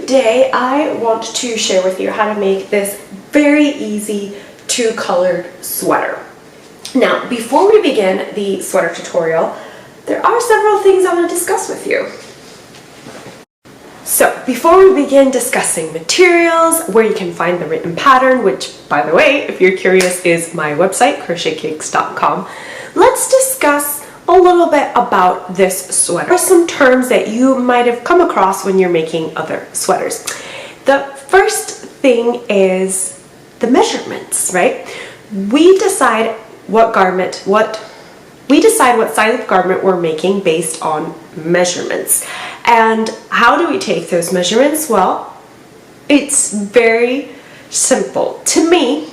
today I want to share with you how to make this very easy two-colored sweater. Now, before we begin the sweater tutorial, there are several things I want to discuss with you. So, before we begin discussing materials, where you can find the written pattern, which, by the way, if you're curious, is my website, crochetcakes.com, let's discuss a little bit about this sweater. There are some terms that you might have come across when you're making other sweaters. The first thing is the measurements, right? We decide what size of garment we're making based on measurements. And how do we take those measurements? Well, it's very simple. To me,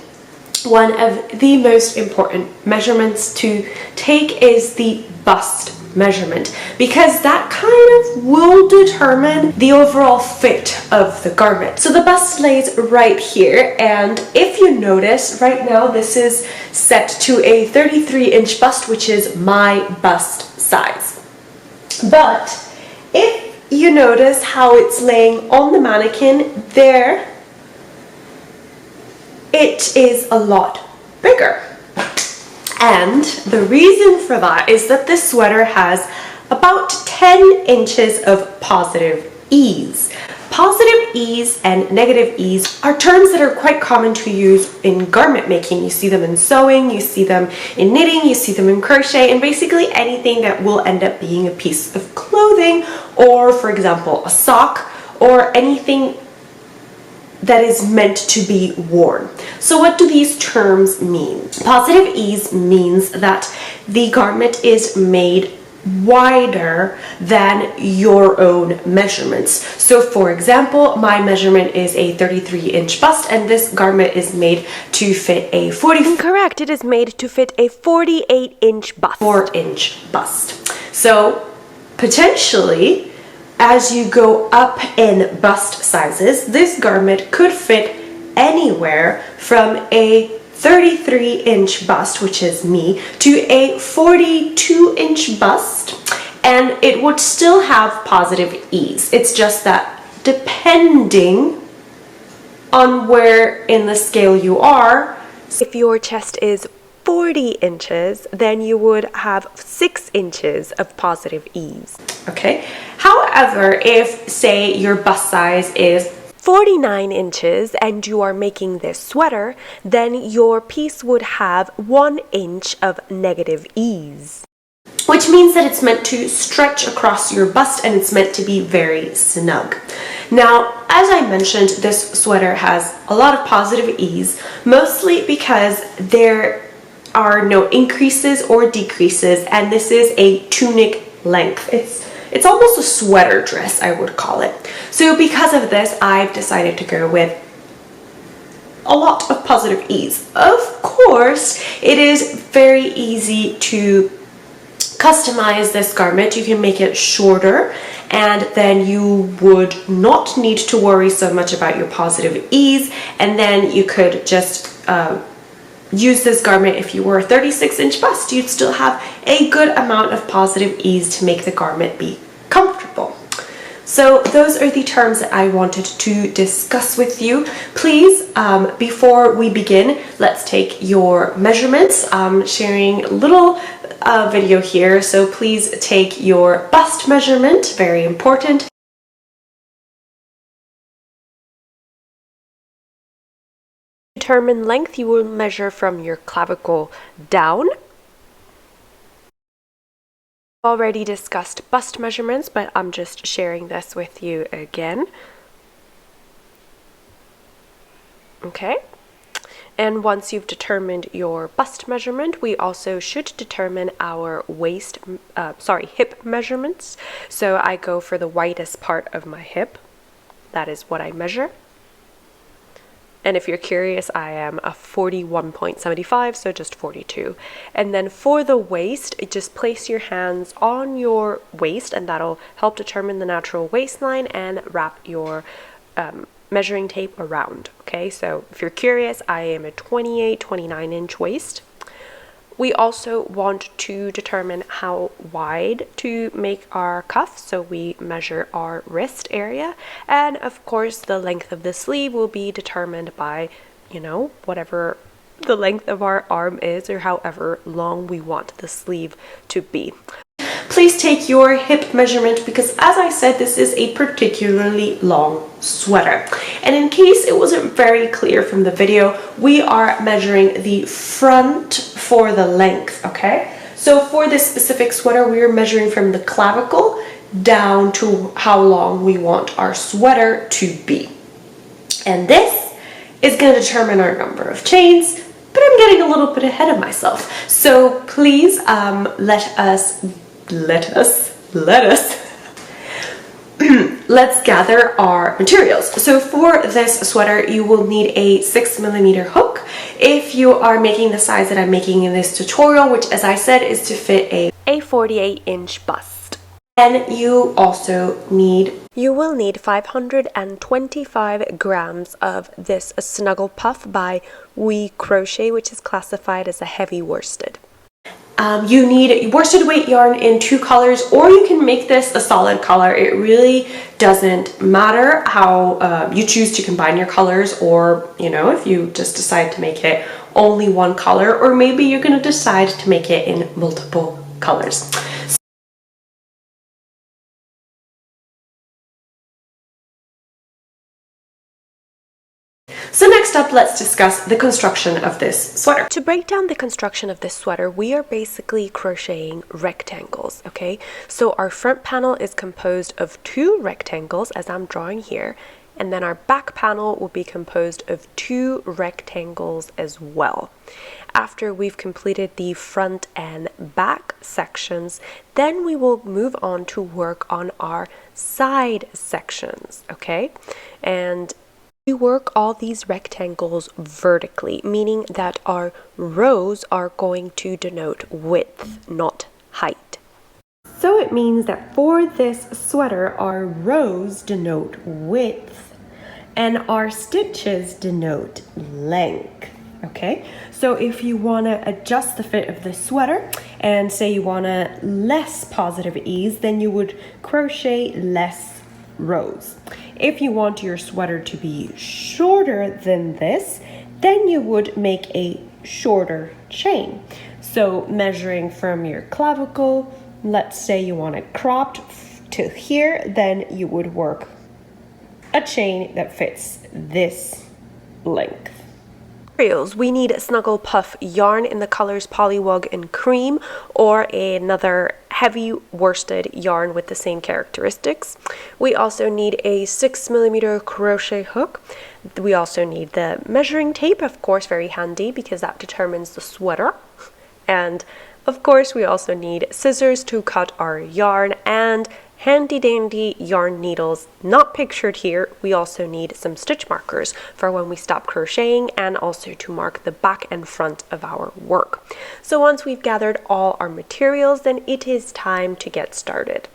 one of the most important measurements to take is the bust measurement, because that kind of will determine the overall fit of the garment. So the bust lays right here, and if you notice right now, this is set to a 33-inch bust, which is my bust size. But if you notice how it's laying on the mannequin there, it is a lot bigger. And the reason for that is that this sweater has about 10 inches of positive ease. Positive ease and negative ease are terms that are quite common to use in garment making. You see them in sewing, you see them in knitting, you see them in crochet, and basically anything that will end up being a piece of clothing, or for example a sock, or anything that is meant to be worn. So what do these terms mean? Positive ease means that the garment is made wider than your own measurements. So for example, my measurement is a 33-inch bust, and this garment is made to fit a 48-inch bust. 4-inch bust. So potentially, as you go up in bust sizes, this garment could fit anywhere from a 33-inch bust, which is me, to a 42-inch bust, and it would still have positive ease. It's just that depending on where in the scale you are, if your chest is 40 inches, then you would have 6 inches of positive ease. Okay? However, if, say, your bust size is 49 inches and you are making this sweater, then your piece would have 1 inch of negative ease, which means that it's meant to stretch across your bust and it's meant to be very snug. Now, as I mentioned, this sweater has a lot of positive ease, mostly because there are no increases or decreases, and this is a tunic length. It's almost a sweater dress, I would call it. So because of this, I've decided to go with a lot of positive ease. Of course, it is very easy to customize this garment. You can make it shorter, and then you would not need to worry so much about your positive ease, and then you could just use this garment. If you were a 36-inch bust, you'd still have a good amount of positive ease to make the garment be comfortable. So those are the terms that I wanted to discuss with you. Please, before we begin, let's take your measurements. I'm sharing a little video here, so please take your bust measurement, very important. Determine length, you will measure from your clavicle down. Already discussed bust measurements, but I'm just sharing this with you again. Okay, and once you've determined your bust measurement, we also should determine our hip measurements. So I go for the widest part of my hip. That is what I measure. And if you're curious, I am a 41.75, so just 42. And then for the waist, just place your hands on your waist, and that'll help determine the natural waistline, and wrap your measuring tape around. Okay, so if you're curious, I am a 29-inch waist. We also want to determine how wide to make our cuff, so we measure our wrist area, and of course the length of the sleeve will be determined by, you know, whatever the length of our arm is or however long we want the sleeve to be. Please take your hip measurement because, as I said, this is a particularly long sweater. And in case it wasn't very clear from the video, we are measuring the front for the length, okay? So for this specific sweater, we are measuring from the clavicle down to how long we want our sweater to be. And this is going to determine our number of chains, but I'm getting a little bit ahead of myself. So please let's gather our materials. So for this sweater, you will need a 6mm hook. If you are making the size that I'm making in this tutorial, which as I said is to fit a 48-inch bust. And you will need 525 grams of this Snuggle Puff by We Crochet, which is classified as a heavy worsted. You need worsted weight yarn in 2 colors, or you can make this a solid color. It really doesn't matter how you choose to combine your colors, or, you know, if you just decide to make it only one color, or maybe you're going to decide to make it in multiple colors. So next up, let's discuss the construction of this sweater. To break down the construction of this sweater, we are basically crocheting rectangles, okay? So our front panel is composed of 2 rectangles, as I'm drawing here, and then our back panel will be composed of 2 rectangles as well. After we've completed the front and back sections, then we will move on to work on our side sections, okay? And we work all these rectangles vertically, meaning that our rows are going to denote width, not height. So it means that for this sweater, our rows denote width and our stitches denote length. Okay, so if you want to adjust the fit of the sweater and say you want a less positive ease, then you would crochet less rows. If you want your sweater to be shorter than this, then you would make a shorter chain. So measuring from your clavicle, let's say you want it cropped to here, then you would work a chain that fits this length. Materials. We need Snuggle Puff yarn in the colors Polywog and Cream, or another heavy worsted yarn with the same characteristics. We also need a 6mm crochet hook. We also need the measuring tape, of course, very handy because that determines the sweater. And of course, we also need scissors to cut our yarn and handy dandy yarn needles, not pictured here. We also need some stitch markers for when we stop crocheting and also to mark the back and front of our work. So once we've gathered all our materials, then it is time to get started.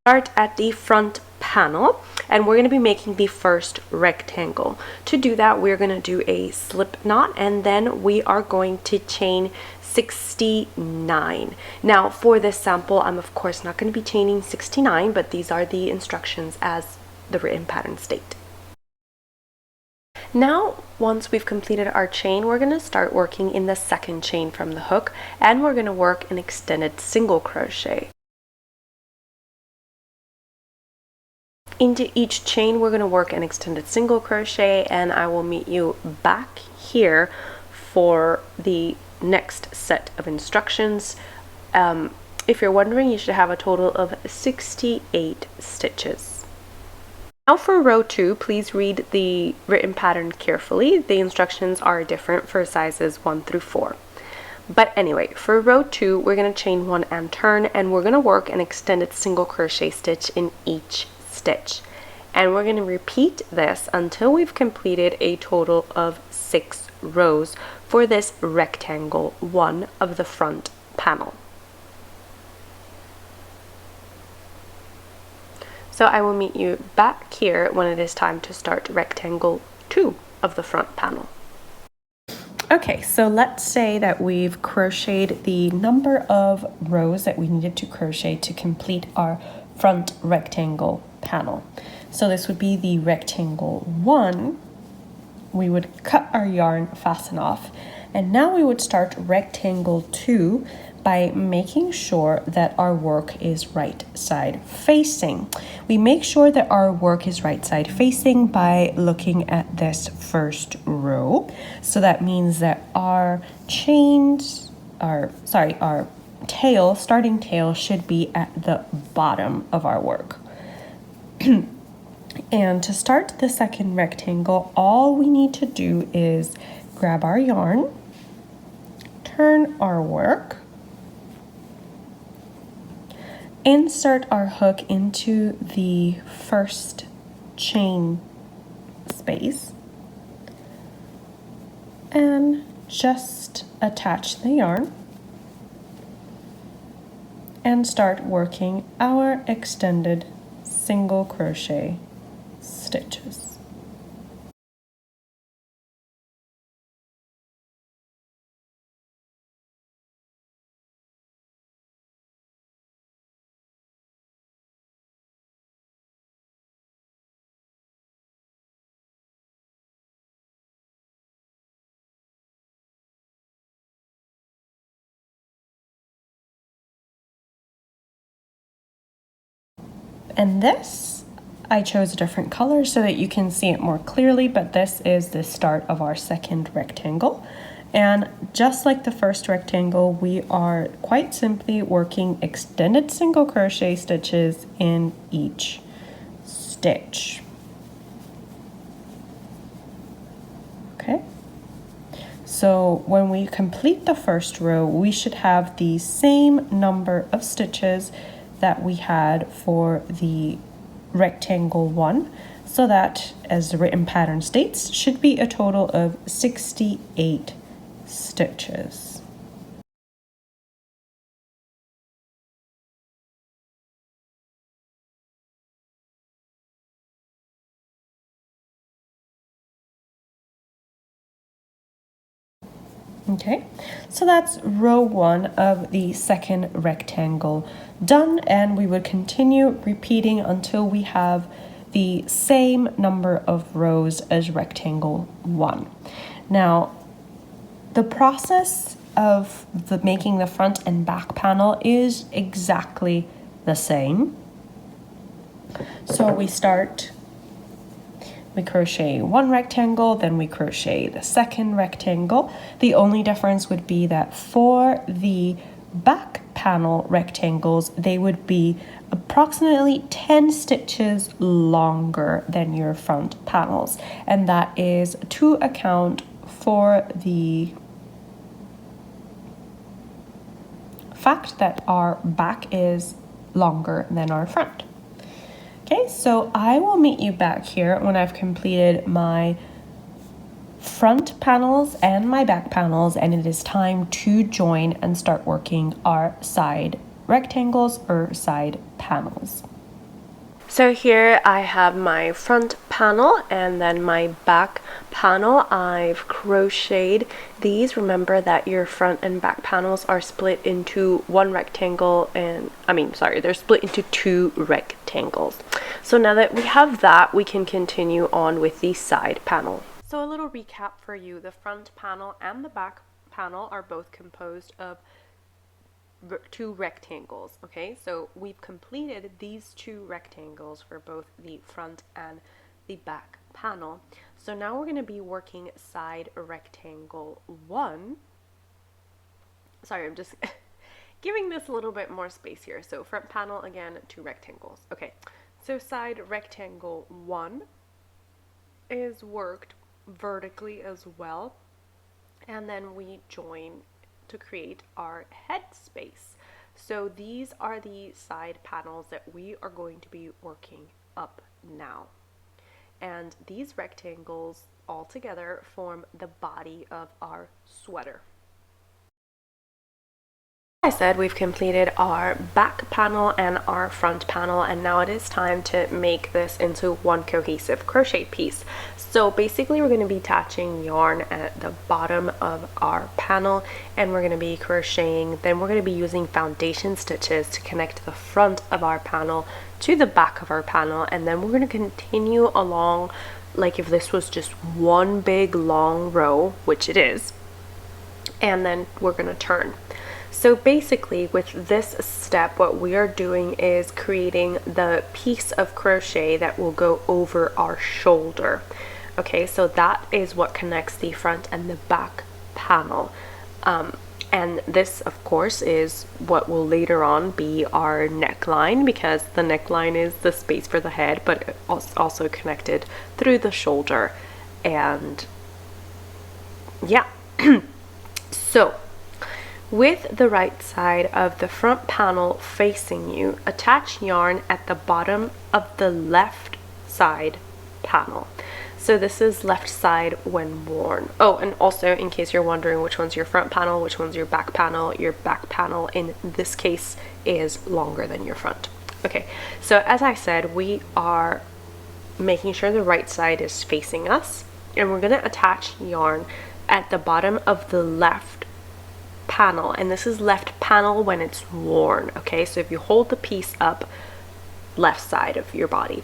Start at the front panel, and we're going to be making the first rectangle. To do that, we're going to do a slip knot, and then we are going to chain 69. Now for this sample, I'm of course not going to be chaining 69, but these are the instructions as the written pattern state. Now, once we've completed our chain, we're going to start working in the second chain from the hook, and we're going to work an extended single crochet. Into each chain, we're going to work an extended single crochet, and I will meet you back here for the next set of instructions. If you're wondering, you should have a total of 68 stitches. Now for row 2, please read the written pattern carefully. The instructions are different for sizes 1 through 4. But anyway, for row 2, we're going to chain 1 and turn, and we're going to work an extended single crochet stitch in each stitch. And we're going to repeat this until we've completed a total of 6 rows for this rectangle 1 of the front panel. So I will meet you back here when it is time to start rectangle 2 of the front panel. Okay, so let's say that we've crocheted the number of rows that we needed to crochet to complete our front rectangle panel. So this would be the rectangle 1. We would cut our yarn, fasten off, and now we would start rectangle 2 by making sure that our work is right side facing. We make sure that our work is right side facing by looking at this first row. So that means that our starting tail should be at the bottom of our work. And to start the second rectangle, all we need to do is grab our yarn, turn our work, insert our hook into the first chain space, and just attach the yarn and start working our extended single crochet stitches. And this, I chose a different color so that you can see it more clearly, but this is the start of our second rectangle. And just like the first rectangle, we are quite simply working extended single crochet stitches in each stitch. Okay. So when we complete the first row, we should have the same number of stitches that we had for the rectangle 1, so that, as the written pattern states, should be a total of 68 stitches. Okay, so that's row 1 of the second rectangle done, and we would continue repeating until we have the same number of rows as rectangle 1. Now, the process of making the front and back panel is exactly the same. So we crochet one rectangle, then we crochet the second rectangle. The only difference would be that for the back panel rectangles, they would be approximately 10 stitches longer than your front panels, and that is to account for the fact that our back is longer than our front. Okay, so I will meet you back here when I've completed my front panels and my back panels, and it is time to join and start working our side rectangles or side panels. So here I have my front panel and then my back panel. I've crocheted these. Remember that your front and back panels are split into one rectangle they're split into 2 rectangles. So now that we have that, we can continue on with the side panel. So a little recap for you. The front panel and the back panel are both composed of 2 rectangles. Okay, so we've completed these 2 rectangles for both the front and the back panel. So now we're going to be working side rectangle 1. Sorry, I'm just giving this a little bit more space here. So front panel, again, 2 rectangles. Okay, so side rectangle 1 is worked vertically as well, and then we join to create our head space. So these are the side panels that we are going to be working up now. And these rectangles all together form the body of our sweater. I said, we've completed our back panel and our front panel, and now it is time to make this into one cohesive crochet piece. So basically we're going to be attaching yarn at the bottom of our panel, and we're going to be crocheting, then we're going to be using foundation stitches to connect the front of our panel to the back of our panel, and then we're going to continue along like if this was just one big long row, which it is, and then we're going to turn. So basically with this step, what we are doing is creating the piece of crochet that will go over our shoulder. Okay, so that is what connects the front and the back panel. And this, of course, is what will later on be our neckline, because the neckline is the space for the head, but also connected through the shoulder. And yeah, so with the right side of the front panel facing you, attach yarn at the bottom of the left side panel. So this is left side when worn. Oh, and also in case you're wondering which one's your front panel, which one's your back panel in this case is longer than your front. Okay, so as I said, we are making sure the right side is facing us, and we're going to attach yarn at the bottom of the left panel, and this is left panel when it's worn. Okay, so if you hold the piece up, left side of your body,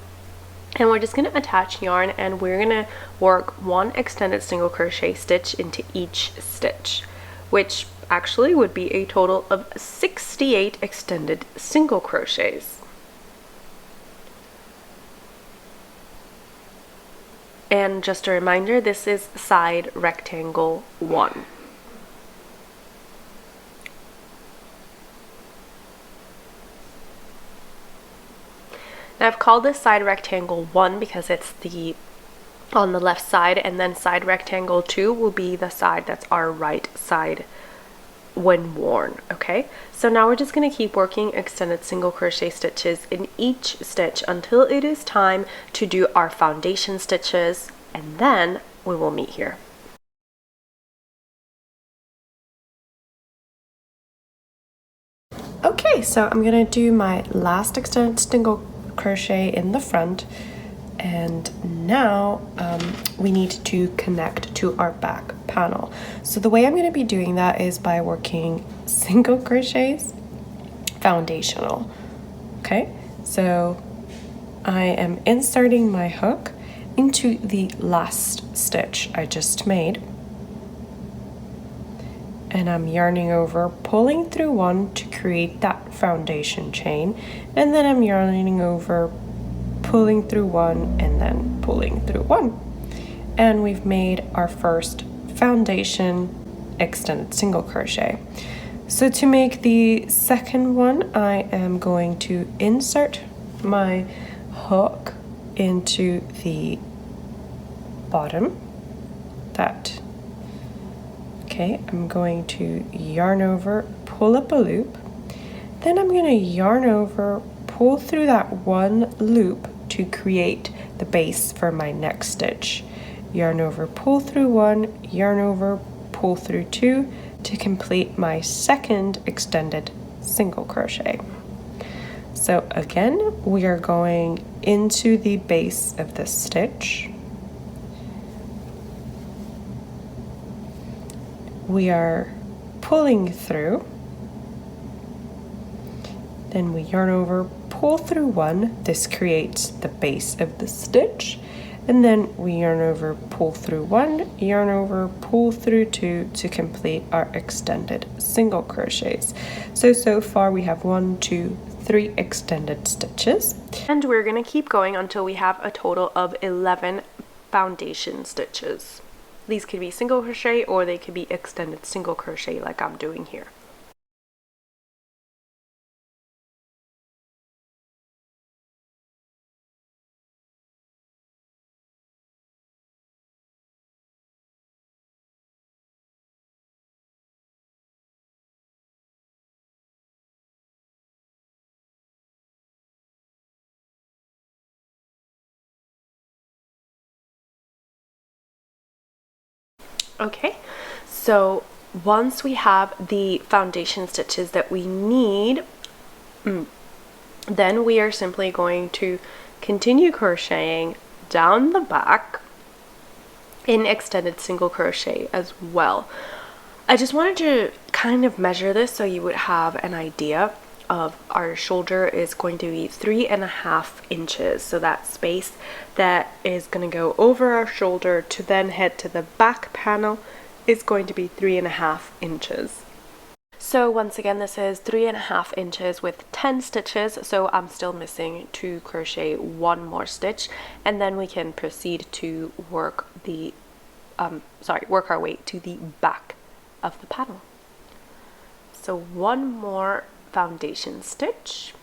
and we're just going to attach yarn, and we're going to work one extended single crochet stitch into each stitch, which actually would be a total of 68 extended single crochets. And just a reminder, this is side rectangle 1. Now I've called this side rectangle 1 because it's on the left side, and then side rectangle 2 will be the side that's our right side when worn. Okay, so now we're just going to keep working extended single crochet stitches in each stitch until it is time to do our foundation stitches, and then we will meet here. Okay, so I'm going to do my last extended single crochet in the front, and now we need to connect to our back panel. So the way I'm going to be doing that is by working single crochets foundational. Okay, so I am inserting my hook into the last stitch I just made, and I'm yarning over, pulling through one to create that foundation chain, and then I'm yarning over, pulling through one, and then pulling through one, and we've made our first foundation extended single crochet. So to make the second one, I am going to insert my hook into the bottom, okay, I'm going to yarn over, pull up a loop, then I'm going to yarn over, pull through that one loop to create the base for my next stitch. Yarn over, pull through one, yarn over, pull through two to complete my second extended single crochet. So again, we are going into the base of the stitch. We are pulling through, then we yarn over, pull through one, this creates the base of the stitch, and then we yarn over, pull through one, yarn over, pull through two to complete our extended single crochets. So far we have 1, 2, 3 extended stitches, and we're going to keep going until we have a total of 11 foundation stitches. These could be single crochet or they could be extended single crochet like I'm doing here. Okay, so once we have the foundation stitches that we need, then we are simply going to continue crocheting down the back in extended single crochet as well. I just wanted to kind of measure this so you would have an idea of our shoulder is going to be 3.5 inches. So that space that is going to go over our shoulder to then head to the back panel is going to be 3.5 inches. So once again, this is 3.5 inches with 10 stitches. So I'm still missing to crochet one more stitch, and then we can proceed to work the work our way to the back of the panel. So one more foundation stitch.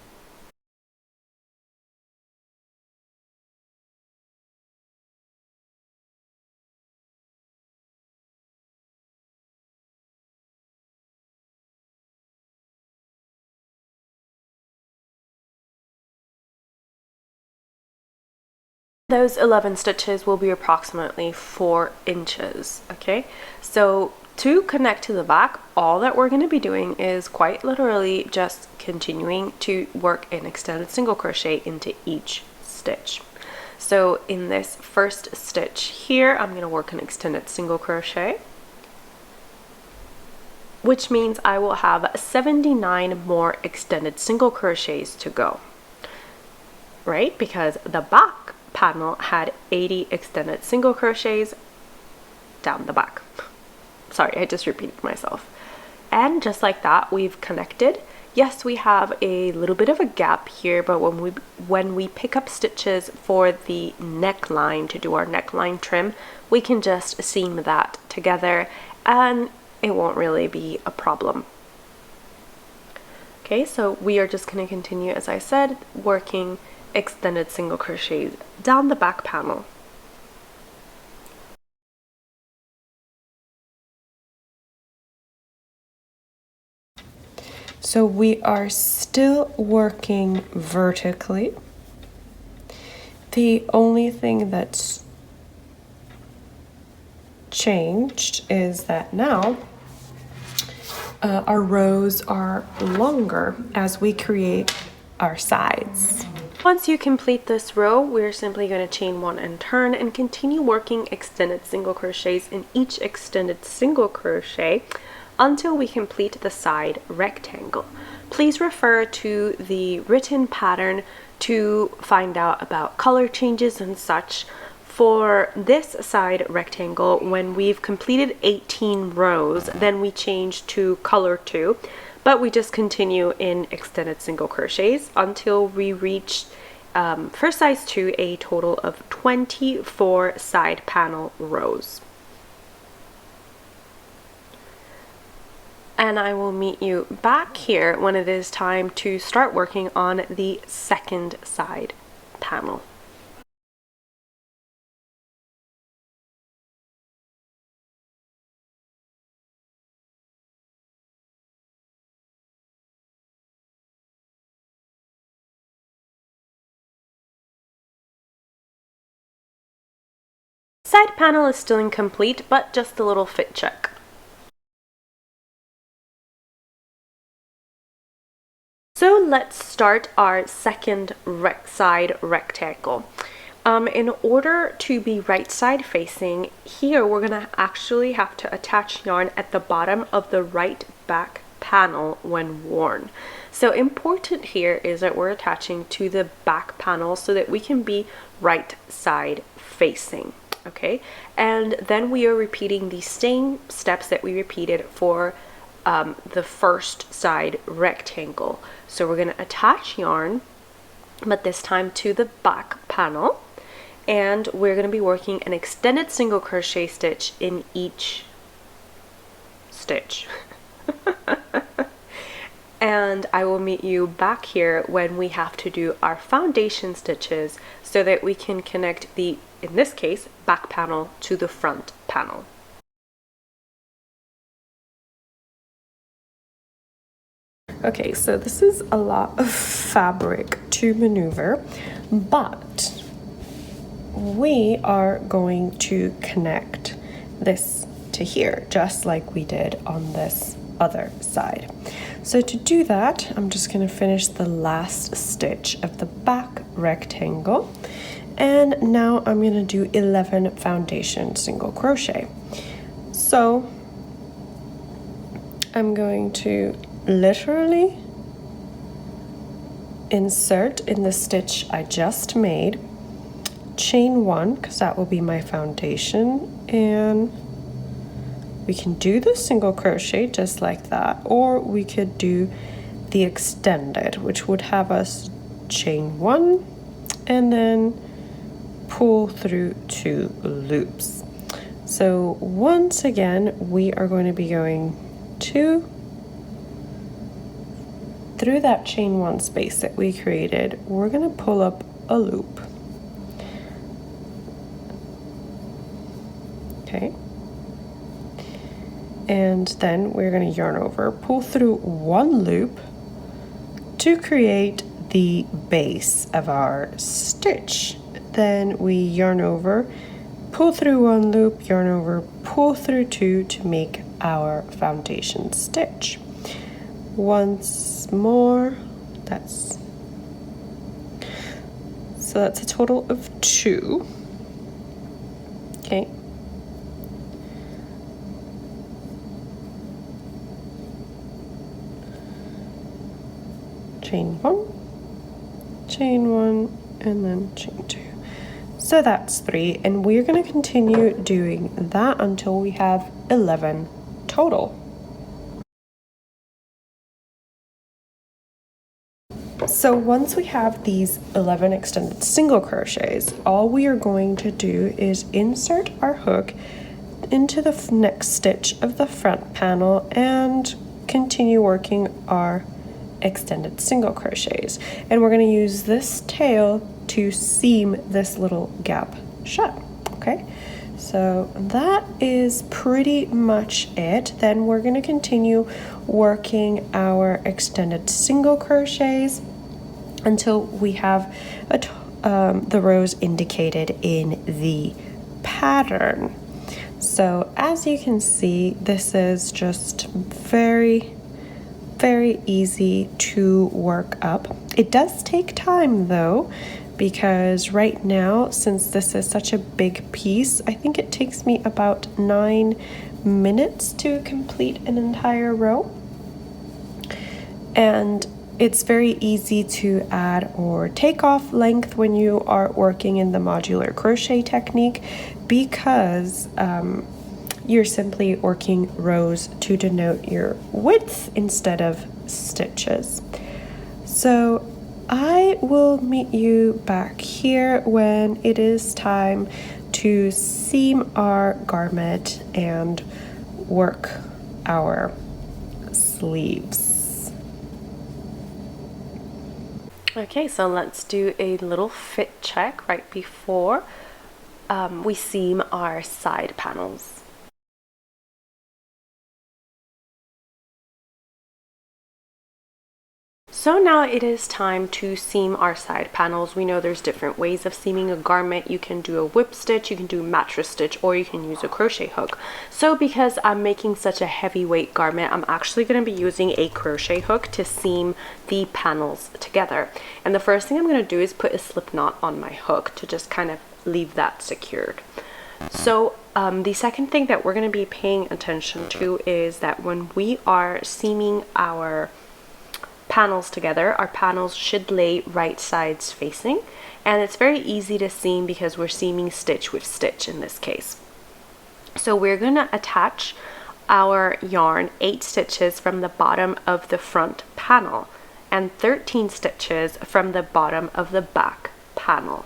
Those 11 stitches will be approximately 4 inches, okay? So to connect to the back, all that we're going to be doing is quite literally just continuing to work an extended single crochet into each stitch. So in this first stitch here, I'm going to work an extended single crochet, which means I will have 79 more extended single crochets to go, right? Because the back panel had 80 extended single crochets down the back. Sorry, I just repeated myself. And just like that, we've connected. Yes, we have a little bit of a gap here, but when we pick up stitches for the neckline to do our neckline trim, we can just seam that together and it won't really be a problem. Okay, so we are just going to continue, as I said, working extended single crochets down the back panel. So we are still working vertically. The only thing that's changed is that now our rows are longer as we create our sides. Once you complete this row, we're simply going to chain one and turn and continue working extended single crochets in each extended single crochet until we complete the side rectangle. Please refer to the written pattern to find out about color changes and such. For this side rectangle, when we've completed 18 rows, then we change to color 2, but we just continue in extended single crochets until we reach for size 2 a total of 24 side panel rows. And I will meet you back here when it is time to start working on the second side panel. Side panel is still incomplete, but just a little fit check. So let's start our second side rectangle. In order to be right side facing, here we're gonna actually have to attach yarn at the bottom of the right back panel when worn. So important here is that we're attaching to the back panel so that we can be right side facing. Okay, and then we are repeating the same steps that we repeated for the first side rectangle. So we're going to attach yarn, but this time to the back panel, and we're going to be working an extended single crochet stitch in each stitch. And I will meet you back here when we have to do our foundation stitches so that we can connect the, in this case, back panel to the front panel. Okay, so this is a lot of fabric to maneuver, but we are going to connect this to here, just like we did on this other side. So to do that, I'm just going to finish the last stitch of the back rectangle, and now I'm going to do 11 foundation single crochet. So I'm going to literally insert in the stitch I just made, chain 1 because that will be my foundation, and we can do the single crochet just like that, or we could do the extended, which would have us chain 1 and then pull through 2 loops. So once again we are going to be going through that chain 1 space that we created. We're going to pull up a loop. Okay, and then we're going to yarn over, pull through 1 loop to create the base of our stitch. Then we yarn over, pull through 1 loop, yarn over, pull through 2 to make our foundation stitch. Once more, that's a total of 2. Okay. Chain 1, chain 1, and then chain 2. So that's 3, and we're going to continue doing that until we have 11 total. So once we have these 11 extended single crochets, all we are going to do is insert our hook into the next stitch of the front panel and continue working our extended single crochets. And we're going to use this tail to seam this little gap shut. Okay, so that is pretty much it. Then we're going to continue working our extended single crochets until we have the rows indicated in the pattern. So as you can see, this is just very easy to work up. It does take time though, because right now, since this is such a big piece, I think it takes me about 9 minutes to complete an entire row. And it's very easy to add or take off length when you are working in the modular crochet technique, because you're simply working rows to denote your width instead of stitches. So I will meet you back here when it is time to seam our garment and work our sleeves. Okay, so let's do a little fit check right before we seam our side panels. So now it is time to seam our side panels. We know there's different ways of seaming a garment. You can do a whip stitch, you can do a mattress stitch, or you can use a crochet hook. So because I'm making such a heavyweight garment, I'm actually going to be using a crochet hook to seam the panels together. And the first thing I'm going to do is put a slip knot on my hook to just kind of leave that secured. So the second thing that we're going to be paying attention to is that when we are seaming our panels together, our panels should lay right sides facing, and it's very easy to seam because we're seaming stitch with stitch in this case. So we're going to attach our yarn 8 stitches from the bottom of the front panel and 13 stitches from the bottom of the back panel.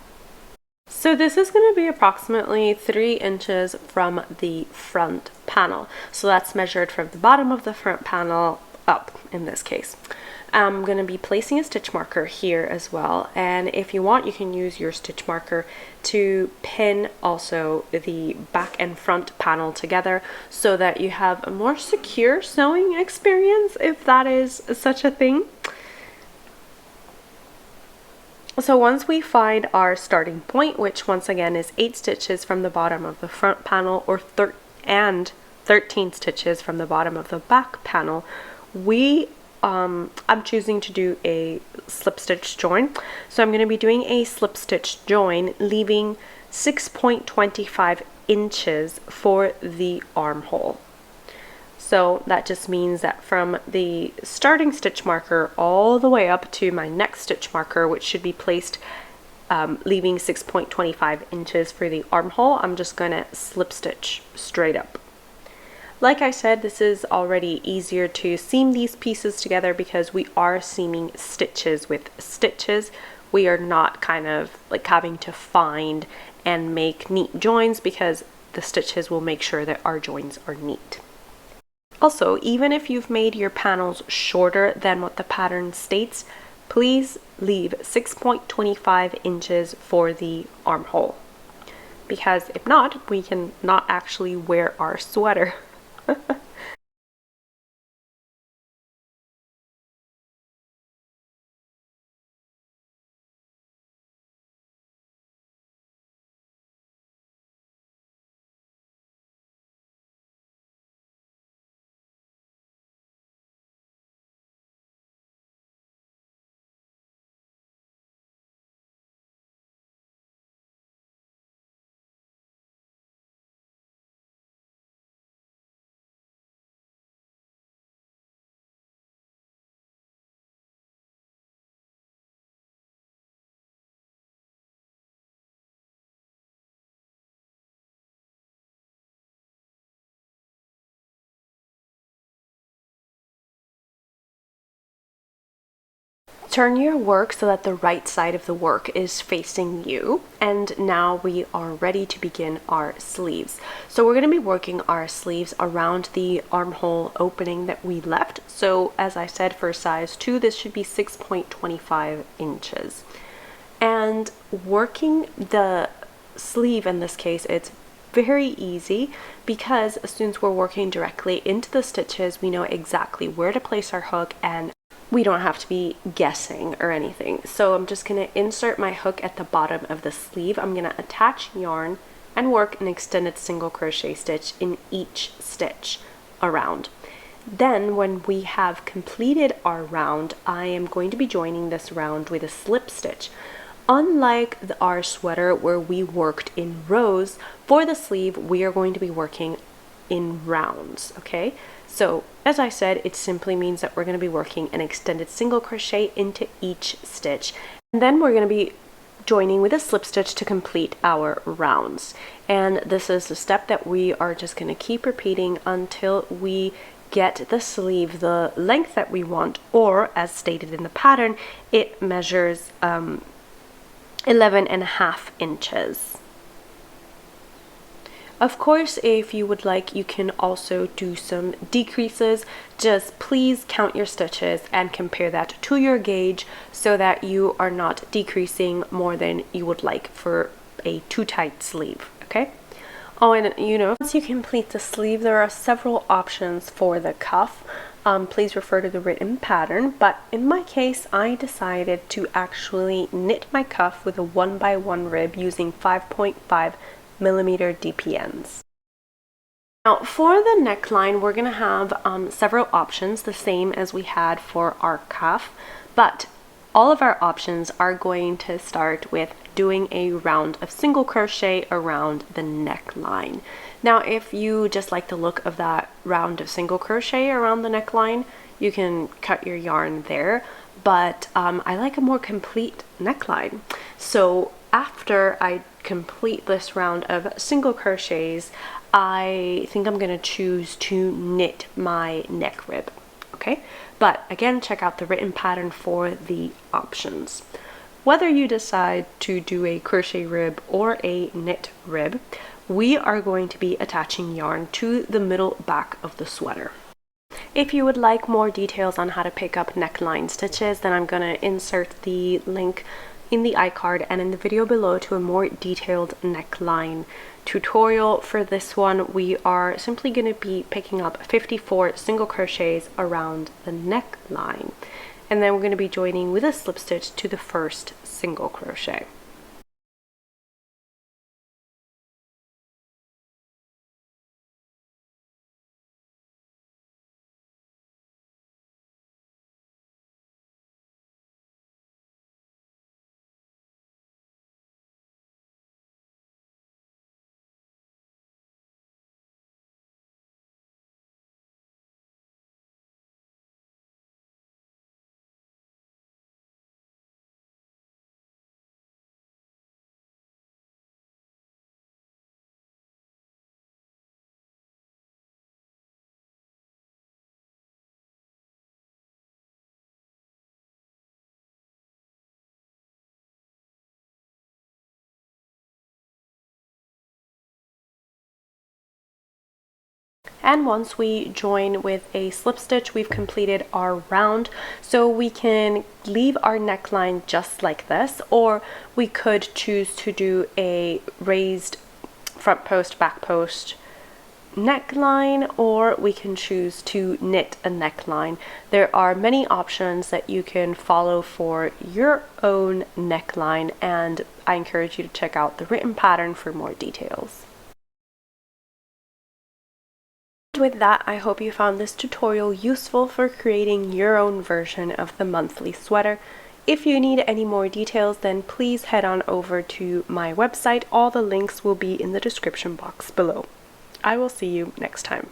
So this is going to be approximately 3 inches from the front panel. So that's measured from the bottom of the front panel up in this case. I'm going to be placing a stitch marker here as well, and if you want you can use your stitch marker to pin also the back and front panel together so that you have a more secure sewing experience, if that is such a thing. So once we find our starting point, which once again is 8 stitches from the bottom of the front panel and 13 stitches from the bottom of the back panel, I'm choosing to do a slip stitch join. So I'm going to be doing a slip stitch join, leaving 6.25 inches for the armhole. So that just means that from the starting stitch marker all the way up to my next stitch marker, which should be placed leaving 6.25 inches for the armhole, I'm just going to slip stitch straight up. Like I said, this is already easier to seam these pieces together because we are seaming stitches with stitches. We are not kind of like having to find and make neat joins because the stitches will make sure that our joins are neat. Also, even if you've made your panels shorter than what the pattern states, please leave 6.25 inches for the armhole, because if not, we can not actually wear our sweater. Turn your work so that the right side of the work is facing you, and now we are ready to begin our sleeves. So we're going to be working our sleeves around the armhole opening that we left. So as I said, for size 2, this should be 6.25 inches. And working the sleeve in this case, it's very easy because as soon as we're working directly into the stitches, we know exactly where to place our hook and we don't have to be guessing or anything. So I'm just going to insert my hook at the bottom of the sleeve. I'm going to attach yarn and work an extended single crochet stitch in each stitch around. Then when we have completed our round, I am going to be joining this round with a slip stitch. Unlike our sweater where we worked in rows, for the sleeve we are going to be working in rounds, okay? So as I said, it simply means that we're going to be working an extended single crochet into each stitch, and then we're going to be joining with a slip stitch to complete our rounds. And this is the step that we are just going to keep repeating until we get the sleeve the length that we want, or as stated in the pattern, it measures 11.5 inches. Of course, if you would like, you can also do some decreases. Just please count your stitches and compare that to your gauge so that you are not decreasing more than you would like for a too tight sleeve, okay? Oh, and you know, once you complete the sleeve, there are several options for the cuff. Please refer to the written pattern, but in my case, I decided to actually knit my cuff with a 1x1 rib using 5.5 millimeter DPNs. Now for the neckline, we're going to have several options, the same as we had for our cuff, but all of our options are going to start with doing a round of single crochet around the neckline. Now if you just like the look of that round of single crochet around the neckline, you can cut your yarn there, but I like a more complete neckline. So after I complete this round of single crochets, I think I'm going to choose to knit my neck rib, okay? But again, check out the written pattern for the options. Whether you decide to do a crochet rib or a knit rib, we are going to be attaching yarn to the middle back of the sweater. If you would like more details on how to pick up neckline stitches, then I'm going to insert the link in the iCard and in the video below to a more detailed neckline tutorial. For this one, we are simply going to be picking up 54 single crochets around the neckline, and then we're going to be joining with a slip stitch to the first single crochet. And once we join with a slip stitch, we've completed our round. So we can leave our neckline just like this, or we could choose to do a raised front post, back post neckline, or we can choose to knit a neckline. There are many options that you can follow for your own neckline, and I encourage you to check out the written pattern for more details. With that, I hope you found this tutorial useful for creating your own version of the monthly sweater. If you need any more details, then please head on over to my website. All the links will be in the description box below. I will see you next time.